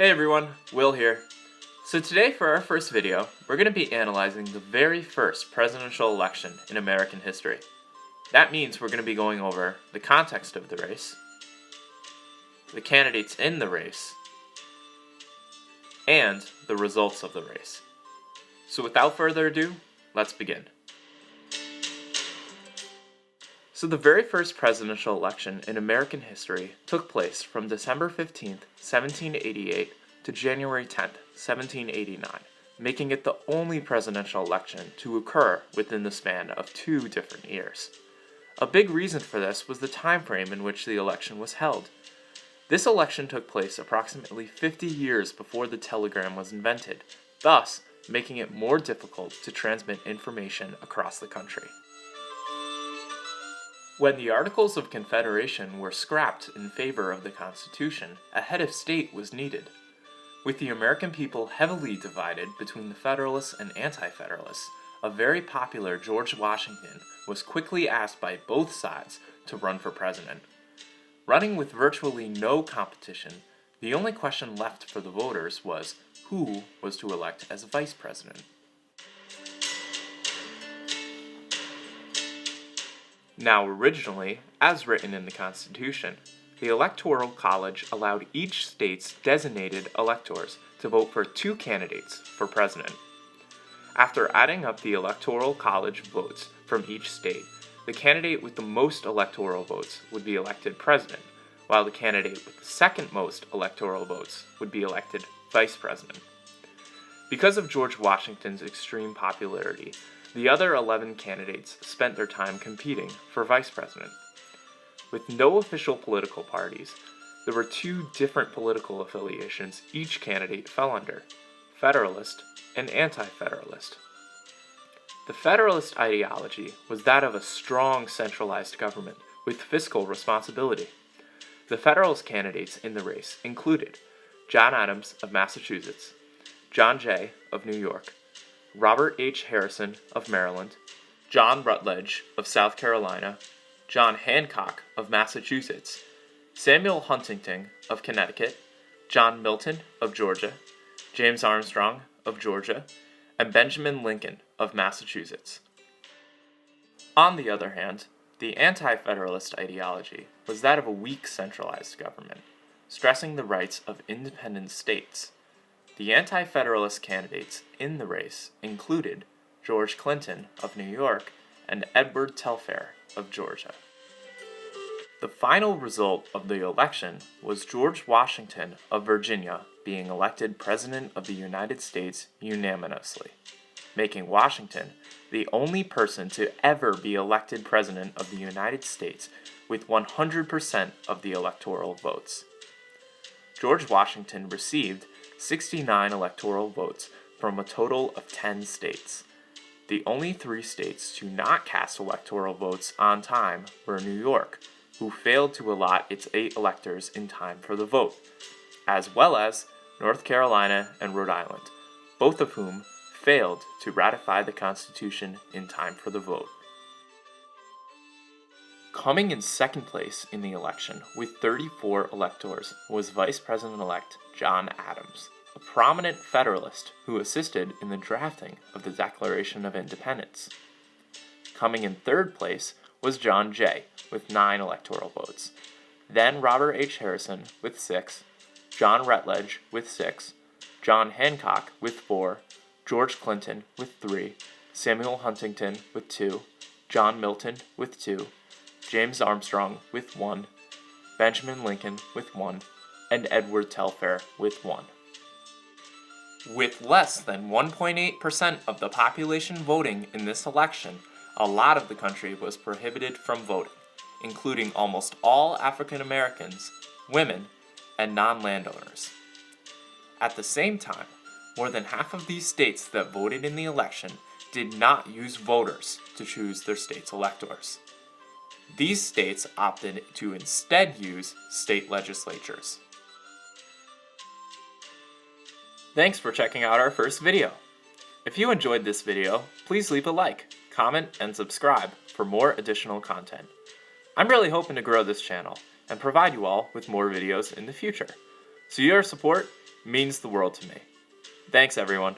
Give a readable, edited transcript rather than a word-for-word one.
Hey everyone, Will here. So today for our first video, we're going to be analyzing the very first presidential election in American history. That means we're going to be going over the context of the race, the candidates in the race, and the results of the race. So without further ado, let's begin. So the very first presidential election in American history took place from December 15th, 1788 to January 10th, 1789, making it the only presidential election to occur within the span of 2 different years. A big reason for this was the time frame in which the election was held. This election took place approximately 50 years before the telegram was invented, thus making it more difficult to transmit information across the country. When the Articles of Confederation were scrapped in favor of the Constitution, a head of state was needed. With the American people heavily divided between the Federalists and Anti-federalists, a very popular George Washington was quickly asked by both sides to run for president. Running with virtually no competition, the only question left for the voters was who was to elect as vice president. Now originally, as written in the Constitution, the Electoral College allowed each state's designated electors to vote for 2 candidates for president. After adding up the Electoral College votes from each state, the candidate with the most electoral votes would be elected president, while the candidate with the second most electoral votes would be elected vice president. Because of George Washington's extreme popularity, the other 11 candidates spent their time competing for vice president. With no official political parties, there were 2 different political affiliations each candidate fell under: Federalist and Anti-federalist. The Federalist ideology was that of a strong centralized government with fiscal responsibility. The Federalist candidates in the race included John Adams of Massachusetts, John Jay of New York, Robert H. Harrison of Maryland, John Rutledge of South Carolina, John Hancock of Massachusetts, Samuel Huntington of Connecticut, John Milton of Georgia, James Armstrong of Georgia, and Benjamin Lincoln of Massachusetts. On the other hand, the Anti-federalist ideology was that of a weak centralized government, stressing the rights of independent states. The Anti-federalist candidates in the race included George Clinton of New York and Edward Telfair of Georgia. The final result of the election was George Washington of Virginia being elected President of the United States unanimously, making Washington the only person to ever be elected President of the United States with 100% of the electoral votes. George Washington received 69 electoral votes from a total of 10 states. The only 3 states to not cast electoral votes on time were New York, who failed to allot its 8 electors in time for the vote, as well as North Carolina and Rhode Island, both of whom failed to ratify the Constitution in time for the vote. Coming in second place in the election with 34 electors was Vice President-elect John Adams, a prominent Federalist who assisted in the drafting of the Declaration of Independence. Coming in third place was John Jay with 9 electoral votes, then Robert H. Harrison with 6, John Rutledge with 6, John Hancock with 4, George Clinton with 3, Samuel Huntington with 2, John Milton with 2, James Armstrong with 1, Benjamin Lincoln with 1, and Edward Telfair with 1. With less than 1.8% of the population voting in this election, a lot of the country was prohibited from voting, including almost all African Americans, women, and non-landowners. At the same time, more than half of these states that voted in the election did not use voters to choose their state's electors. These states opted to instead use state legislatures. Thanks for checking out our first video. If you enjoyed this video, please leave a like, comment, and subscribe for more additional content. I'm really hoping to grow this channel and provide you all with more videos in the future. So your support means the world to me. Thanks, everyone.